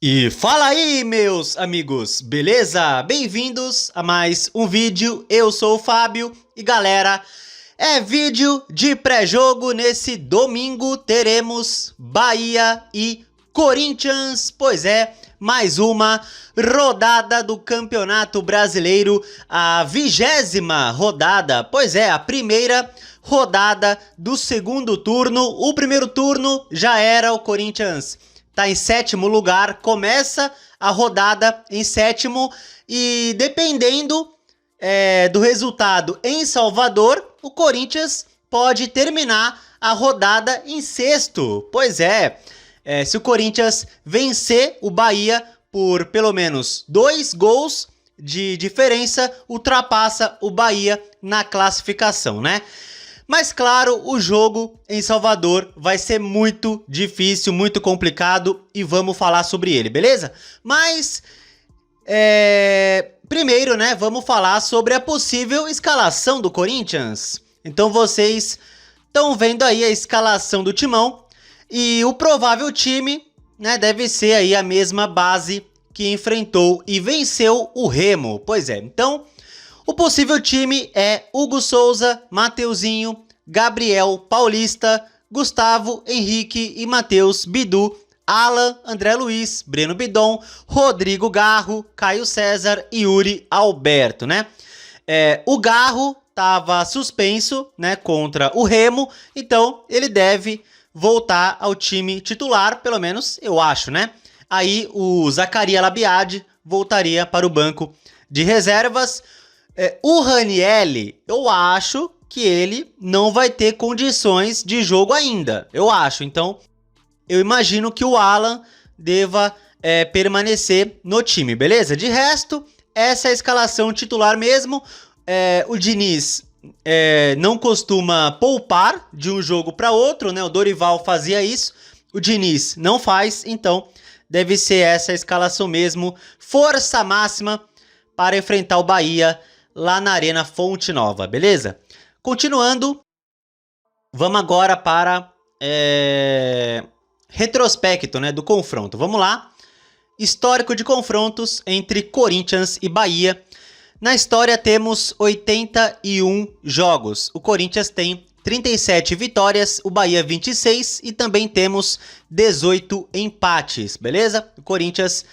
E fala aí, meus amigos, beleza? Bem-vindos a mais um vídeo, eu sou o Fábio e galera, é vídeo de pré-jogo. Nesse domingo teremos Bahia e Corinthians, pois é, mais uma rodada do Campeonato Brasileiro, a 20ª rodada, pois é, a primeira rodada do segundo turno. O primeiro turno já era, o Corinthians tá em sétimo lugar, começa a rodada em sétimo e dependendo do resultado em Salvador, o Corinthians pode terminar a rodada em sexto. Pois é, se o Corinthians vencer o Bahia por pelo menos 2 gols de diferença, ultrapassa o Bahia na classificação, né? Mas claro, o jogo em Salvador vai ser muito difícil, muito complicado e vamos falar sobre ele, beleza? Mas primeiro, né, vamos falar sobre a possível escalação do Corinthians. Então vocês estão vendo aí a escalação do Timão e o provável time, né, deve ser aí a mesma base que enfrentou e venceu o Remo. Pois é, então o possível time é Hugo Souza, Mateuzinho, Gabriel Paulista, Gustavo Henrique e Matheus Bidu, Alan, André Luiz, Breno Bidon, Rodrigo Garro, Caio César e Yuri Alberto, né? O Garro estava suspenso, né, contra o Remo, então ele deve voltar ao time titular, pelo menos eu acho, né? Aí o Zaccaria Labiad voltaria para o banco de reservas. O Ranieri, eu acho que ele não vai ter condições de jogo ainda, eu acho. Então, eu imagino que o Alan deva permanecer no time, beleza? De resto, essa é a escalação titular mesmo. O Diniz não costuma poupar de um jogo para outro, né? O Dorival fazia isso, o Diniz não faz, então deve ser essa a escalação mesmo. Força máxima para enfrentar o Bahia lá na Arena Fonte Nova, beleza? Continuando, vamos agora para retrospecto, né, do confronto. Vamos lá. Histórico de confrontos entre Corinthians e Bahia. Na história temos 81 jogos. O Corinthians tem 37 vitórias, o Bahia 26 e também temos 18 empates, beleza? O Corinthians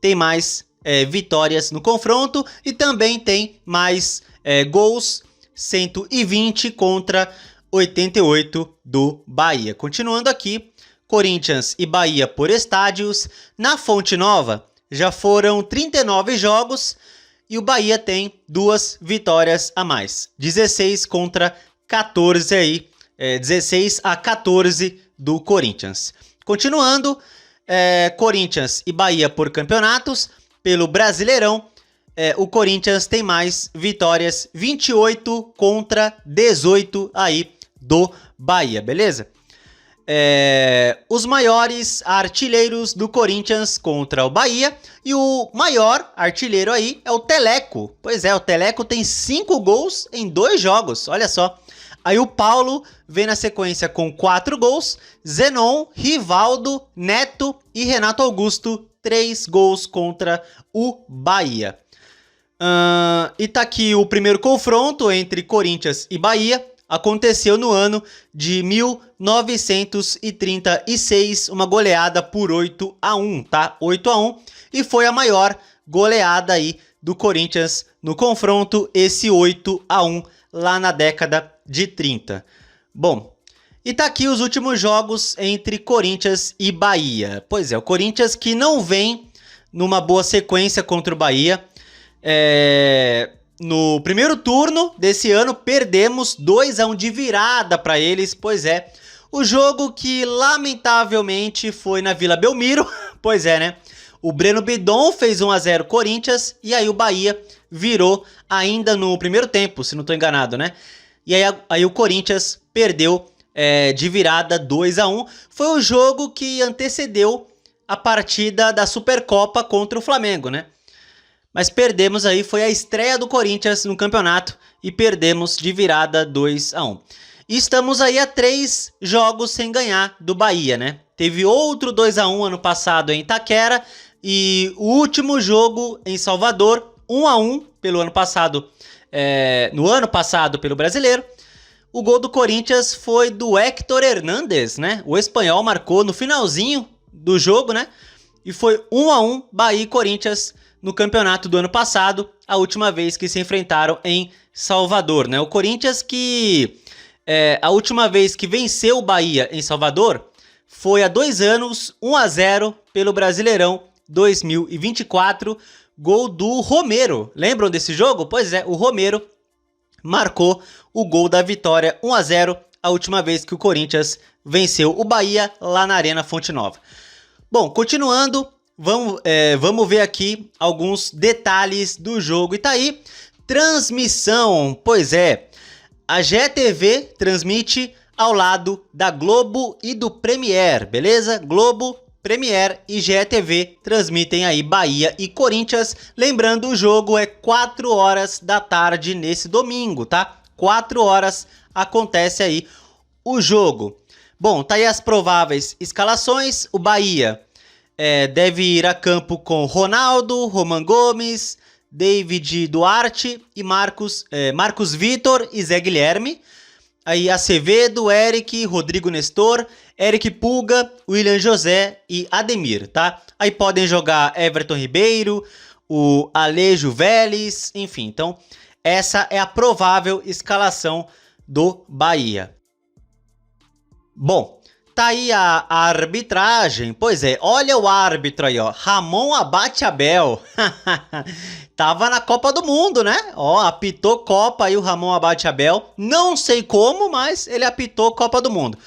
tem mais vitórias no confronto e também tem mais gols, 120 contra 88 do Bahia. Continuando aqui, Corinthians e Bahia por estádios. Na Fonte Nova já foram 39 jogos e o Bahia tem 2 vitórias a mais. 16 contra 14 aí, 16 a 14 do Corinthians. Continuando, Corinthians e Bahia por campeonatos. Pelo Brasileirão, o Corinthians tem mais vitórias, 28 contra 18 aí do Bahia, beleza? Os maiores artilheiros do Corinthians contra o Bahia, e o maior artilheiro aí é o Teleco. Pois é, o Teleco tem 5 gols em 2 jogos, olha só. Aí o Paulo vem na sequência com 4 gols, Zenon, Rivaldo, Neto e Renato Augusto, 3 gols contra o Bahia. E tá aqui o primeiro confronto entre Corinthians e Bahia. Aconteceu no ano de 1936, uma goleada por 8-1, tá? 8-1, e foi a maior goleada aí do Corinthians no confronto, esse 8-1 lá na década de 30. Bom, e tá aqui os últimos jogos entre Corinthians e Bahia. Pois é, o Corinthians que não vem numa boa sequência contra o Bahia. No primeiro turno desse ano, perdemos 2-1 de virada para eles. Pois é, o jogo que lamentavelmente foi na Vila Belmiro. Pois é, né? O Breno Bidon fez 1-0 Corinthians e aí o Bahia virou ainda no primeiro tempo, se não estou enganado, né? E aí o Corinthians perdeu de virada 2-1. Foi o jogo que antecedeu a partida da Supercopa contra o Flamengo, né? Mas perdemos aí, foi a estreia do Corinthians no campeonato e perdemos de virada 2-1. E estamos aí a 3 jogos sem ganhar do Bahia, né? Teve outro 2-1 ano passado em Itaquera, E o último jogo em Salvador, 1-1 pelo ano passado, no ano passado pelo Brasileiro. O gol do Corinthians foi do Héctor Hernández, né? O espanhol marcou no finalzinho do jogo, né? E foi 1-1 Bahia e Corinthians no campeonato do ano passado, a última vez que se enfrentaram em Salvador, né? O Corinthians que a última vez que venceu o Bahia em Salvador foi há 2 anos, 1-0 pelo Brasileirão 2024, gol do Romero. Lembram desse jogo? Pois é, o Romero marcou o gol da vitória 1-0, a última vez que o Corinthians venceu o Bahia lá na Arena Fonte Nova. Bom, continuando, vamos ver aqui alguns detalhes do jogo. E tá aí, transmissão, pois é, a GeTV transmite ao lado da Globo e do Premier, beleza? Globo, Premier e GeTV transmitem aí Bahia e Corinthians. Lembrando, o jogo é 4 horas da tarde nesse domingo, tá? 4 horas acontece aí o jogo. Bom, tá aí as prováveis escalações. O Bahia deve ir a campo com Ronaldo, Roman Gomes, David Duarte e Marcos Vitor e Zé Guilherme. Aí Acevedo, Eric, Rodrigo Nestor, Eric Pulga, William José e Ademir, tá? Aí podem jogar Everton Ribeiro, o Alejo Vélez, enfim. Então, essa é a provável escalação do Bahia. Bom, tá aí a arbitragem. Pois é, olha o árbitro aí, ó. Ramon Abate Abel. Tava na Copa do Mundo, né? Ó, apitou Copa aí o Ramon Abate Abel. Não sei como, mas ele apitou Copa do Mundo.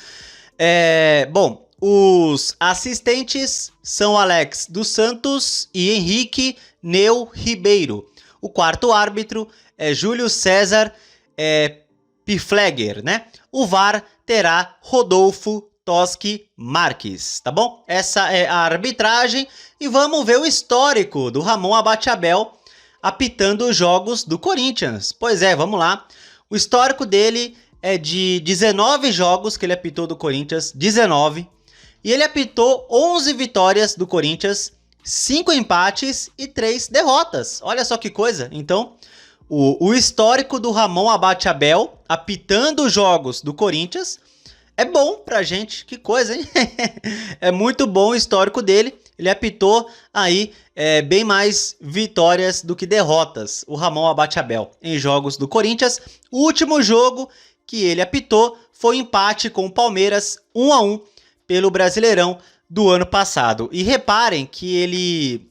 Bom, os assistentes são Alex dos Santos e Henrique Neu Ribeiro. O quarto árbitro é Júlio César Pifleger, né? O VAR terá Rodolfo Toschi Marques, tá bom? Essa é a arbitragem e vamos ver o histórico do Ramon Abate Abel apitando os jogos do Corinthians. Pois é, vamos lá. O histórico dele é de 19 jogos que ele apitou do Corinthians, 19. E ele apitou 11 vitórias do Corinthians, 5 empates e 3 derrotas. Olha só que coisa. Então, o histórico do Ramon Abate Abel apitando os jogos do Corinthians é bom pra gente. Que coisa, hein? É muito bom o histórico dele. Ele apitou aí bem mais vitórias do que derrotas, o Ramon Abate Abel, em jogos do Corinthians. O último jogo que ele apitou foi um empate com o Palmeiras, 1-1 pelo Brasileirão do ano passado. E reparem que ele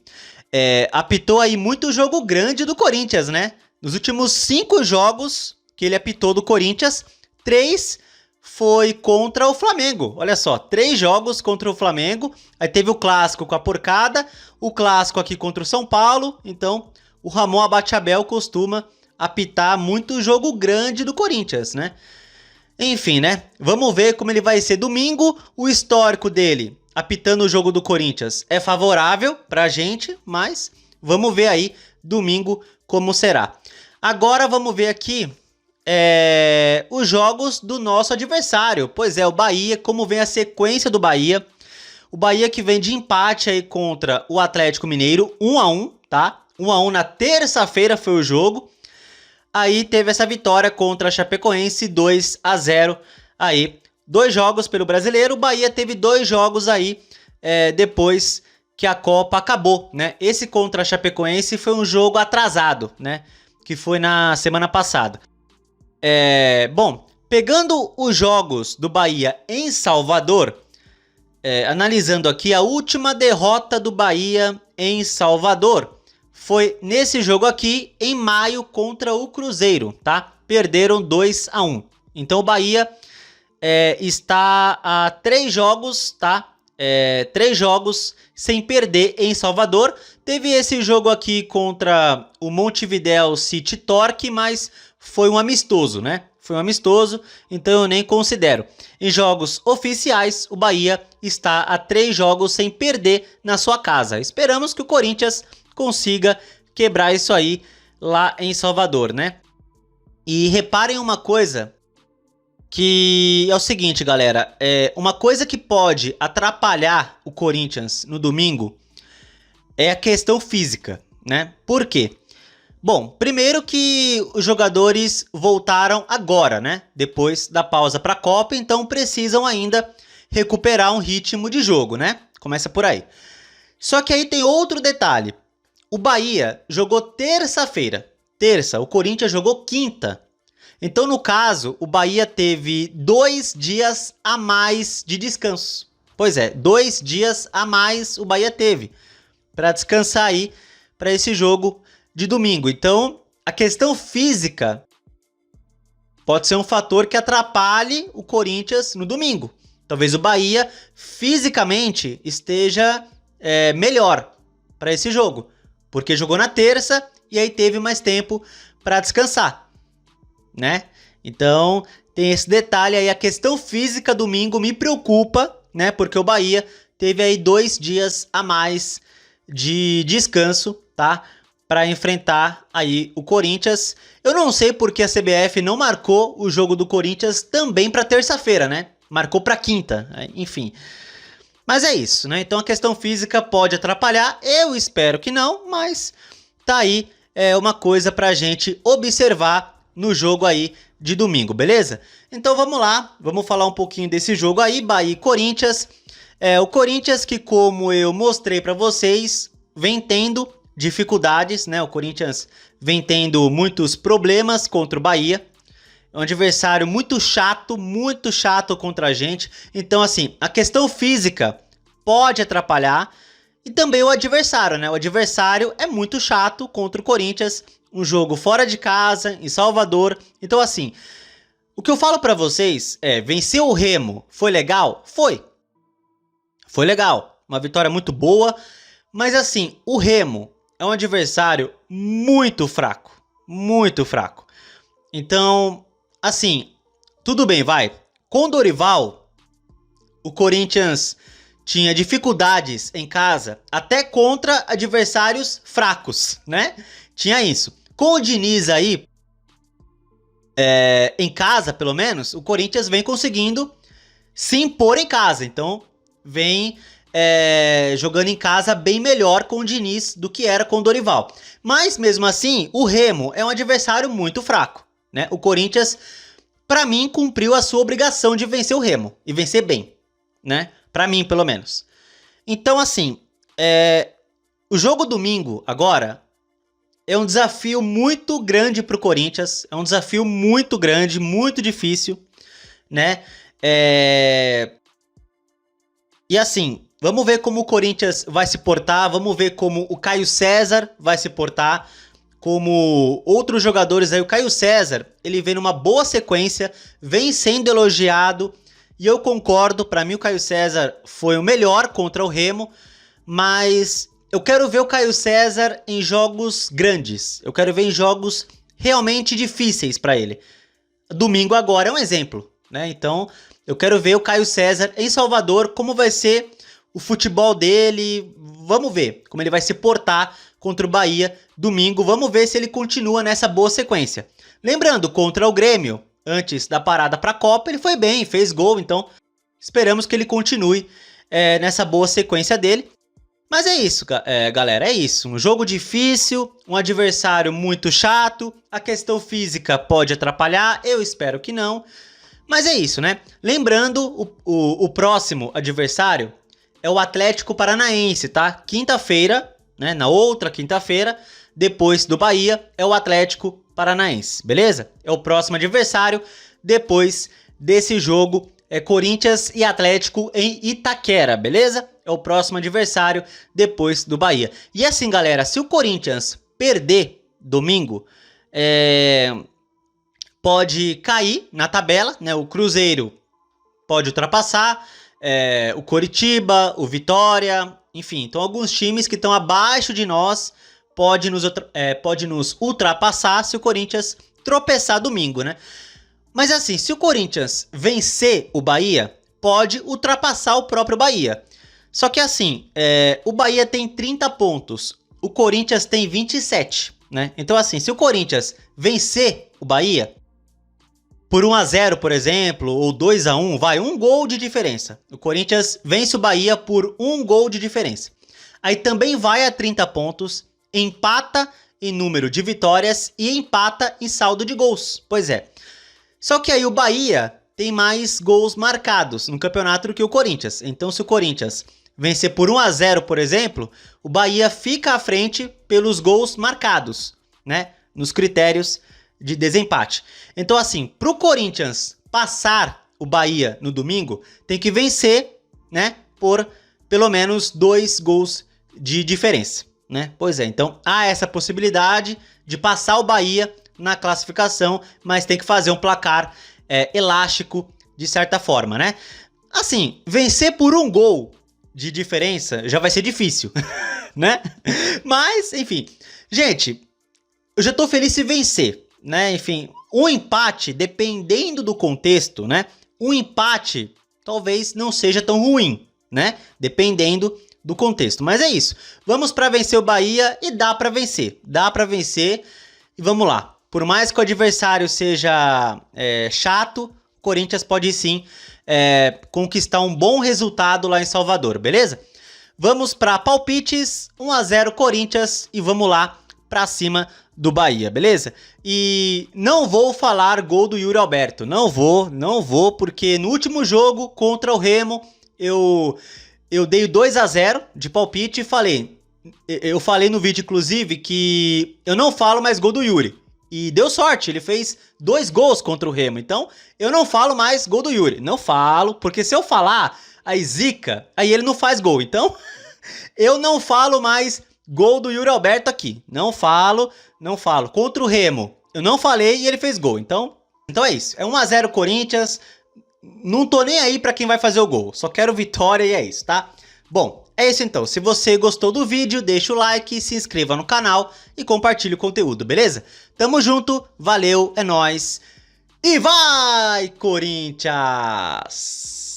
apitou aí muito jogo grande do Corinthians, né? Nos últimos 5 jogos que ele apitou do Corinthians, 3 foi contra o Flamengo. Olha só, 3 jogos contra o Flamengo. Aí teve o clássico com a porcada, o clássico aqui contra o São Paulo. Então, o Ramon Abate Abel costuma apitar muito jogo grande do Corinthians, né? Enfim, né? Vamos ver como ele vai ser domingo. O histórico dele, apitando o jogo do Corinthians, é favorável pra gente, mas vamos ver aí domingo como será. Agora vamos ver aqui os jogos do nosso adversário. Pois é, o Bahia, como vem a sequência do Bahia. O Bahia que vem de empate aí contra o Atlético Mineiro, 1-1, tá? 1-1 na terça-feira foi o jogo. Aí teve essa vitória contra a Chapecoense, 2-0. Aí, 2 jogos pelo Brasileiro. O Bahia teve 2 jogos aí depois que a Copa acabou, né? Esse contra a Chapecoense foi um jogo atrasado, né? Que foi na semana passada. Bom, pegando os jogos do Bahia em Salvador, analisando aqui a última derrota do Bahia em Salvador, foi nesse jogo aqui em maio contra o Cruzeiro, tá? Perderam 2-1. Então o Bahia está a 3 jogos, tá? 3 jogos sem perder em Salvador. Teve esse jogo aqui contra o Montevidéu City Torque, mas foi um amistoso, né? Foi um amistoso, então eu nem considero. Em jogos oficiais, o Bahia está a 3 jogos sem perder na sua casa. Esperamos que o Corinthians consiga quebrar isso aí lá em Salvador, né? E reparem uma coisa, que é o seguinte, galera. Uma coisa que pode atrapalhar o Corinthians no domingo é a questão física, né? Por quê? Bom, primeiro que os jogadores voltaram agora, né? Depois da pausa para a Copa, então precisam ainda recuperar um ritmo de jogo, né? Começa por aí. Só que aí tem outro detalhe. O Bahia jogou terça-feira. Terça, o Corinthians jogou quinta. Então, no caso, o Bahia teve 2 dias a mais de descanso. Pois é, 2 dias a mais o Bahia teve para descansar aí para esse jogo de domingo. Então, a questão física pode ser um fator que atrapalhe o Corinthians no domingo. Talvez o Bahia fisicamente esteja melhor para esse jogo, porque jogou na terça e aí teve mais tempo para descansar, né? Então, tem esse detalhe aí. A questão física domingo me preocupa, né? Porque o Bahia teve aí 2 dias a mais de descanso, tá? Para enfrentar aí o Corinthians. Eu não sei porque a CBF não marcou o jogo do Corinthians também para terça-feira, né? Marcou para quinta, enfim. Mas é isso, né? Então a questão física pode atrapalhar. Eu espero que não, mas tá aí uma coisa pra gente observar no jogo aí de domingo, beleza? Então vamos lá, vamos falar um pouquinho desse jogo aí, Bahia e Corinthians. O Corinthians que, como eu mostrei pra vocês, vem tendo dificuldades, né? O Corinthians vem tendo muitos problemas contra o Bahia. É um adversário muito chato contra a gente. Então, assim, a questão física pode atrapalhar. E também o adversário, né? O adversário é muito chato contra o Corinthians. Um jogo fora de casa, em Salvador. Então, assim, o que eu falo pra vocês é: vencer o Remo foi legal? Foi. Foi legal. Uma vitória muito boa. Mas, assim, o Remo é um adversário muito fraco. Muito fraco. Então, assim, tudo bem, vai. Com o Dorival, o Corinthians tinha dificuldades em casa, até contra adversários fracos, né? Tinha isso. Com o Diniz aí, em casa, pelo menos, o Corinthians vem conseguindo se impor em casa. Então, vem jogando em casa bem melhor com o Diniz do que era com o Dorival. Mas, mesmo assim, o Remo é um adversário muito fraco, né? O Corinthians, pra mim, cumpriu a sua obrigação de vencer o Remo. E vencer bem, né? Pra mim, pelo menos. Então, assim, o jogo domingo, agora, é um desafio muito grande pro Corinthians. É um desafio muito grande, muito difícil, né? E assim, vamos ver como o Corinthians vai se portar. Vamos ver como o Caio César vai se portar. Como outros jogadores aí. O Caio César, ele vem numa boa sequência, vem sendo elogiado. E eu concordo, pra mim o Caio César foi o melhor contra o Remo. Mas eu quero ver o Caio César em jogos grandes. Eu quero ver em jogos realmente difíceis pra ele. Domingo agora é um exemplo, né? Então eu quero ver o Caio César em Salvador, como vai ser o futebol dele. Vamos ver como ele vai se portar contra o Bahia domingo. Vamos ver se ele continua nessa boa sequência. Lembrando, contra o Grêmio, antes da parada para a Copa, ele foi bem, fez gol. Então esperamos que ele continue nessa boa sequência dele. Mas é isso, galera, é isso. Um jogo difícil, um adversário muito chato. A questão física pode atrapalhar, eu espero que não. Mas é isso, né? Lembrando, o próximo adversário é o Atlético Paranaense, tá? Quinta-feira, né? Na outra quinta-feira, depois do Bahia, é o Atlético Paranaense, beleza? É o próximo adversário depois desse jogo. Corinthians e Atlético em Itaquera, beleza? É o próximo adversário depois do Bahia. E assim, galera, se o Corinthians perder domingo, pode cair na tabela, né? O Cruzeiro pode ultrapassar, o Coritiba, o Vitória, enfim. Então alguns times que estão abaixo de nós pode nos ultrapassar se o Corinthians tropeçar domingo, né? Mas assim, se o Corinthians vencer o Bahia, pode ultrapassar o próprio Bahia. Só que assim, o Bahia tem 30 pontos, o Corinthians tem 27, né? Então assim, se o Corinthians vencer o Bahia por 1-0, por exemplo, ou 2-1, vai, um gol de diferença. O Corinthians vence o Bahia por um gol de diferença. aí também vai a 30 pontos, empata em número de vitórias e empata em saldo de gols. Pois é. Só que aí o Bahia tem mais gols marcados no campeonato do que o Corinthians. Então se o Corinthians vencer por 1 a 0, por exemplo, o Bahia fica à frente pelos gols marcados, né? Nos critérios de desempate. Então assim, para o Corinthians passar o Bahia no domingo, tem que vencer, né? Por pelo menos 2 gols de diferença, né? Pois é, então há essa possibilidade de passar o Bahia na classificação, mas tem que fazer um placar elástico de certa forma, né? Assim, vencer por 1 gol de diferença já vai ser difícil, né? Mas, enfim. Gente, eu já tô feliz se vencer, né? Enfim, um empate, dependendo do contexto, né? Um empate talvez não seja tão ruim, né? Dependendo do contexto. Mas é isso. Vamos para vencer o Bahia e dá para vencer. Dá para vencer e vamos lá. Por mais que o adversário seja chato, o Corinthians pode sim conquistar um bom resultado lá em Salvador, beleza? Vamos para palpites, 1 a 0 Corinthians e vamos lá para cima do Bahia, beleza? E não vou falar gol do Yuri Alberto, não vou, porque no último jogo contra o Remo eu dei 2 a 0 de palpite e falei, eu falei no vídeo inclusive que eu não falo mais gol do Yuri. E deu sorte, ele fez 2 gols contra o Remo. Então, eu não falo mais gol do Yuri. Não falo, porque se eu falar, aí zica, aí ele não faz gol. Então, eu não falo mais gol do Yuri Alberto aqui. Não falo. Contra o Remo, eu não falei e ele fez gol. Então é isso. É 1 a 0 Corinthians. Não tô nem aí pra quem vai fazer o gol. Só quero vitória e é isso, tá? Bom, é isso então. Se você gostou do vídeo, deixa o like, se inscreva no canal e compartilhe o conteúdo, beleza? Tamo junto, valeu, é nóis. E vai, Corinthians!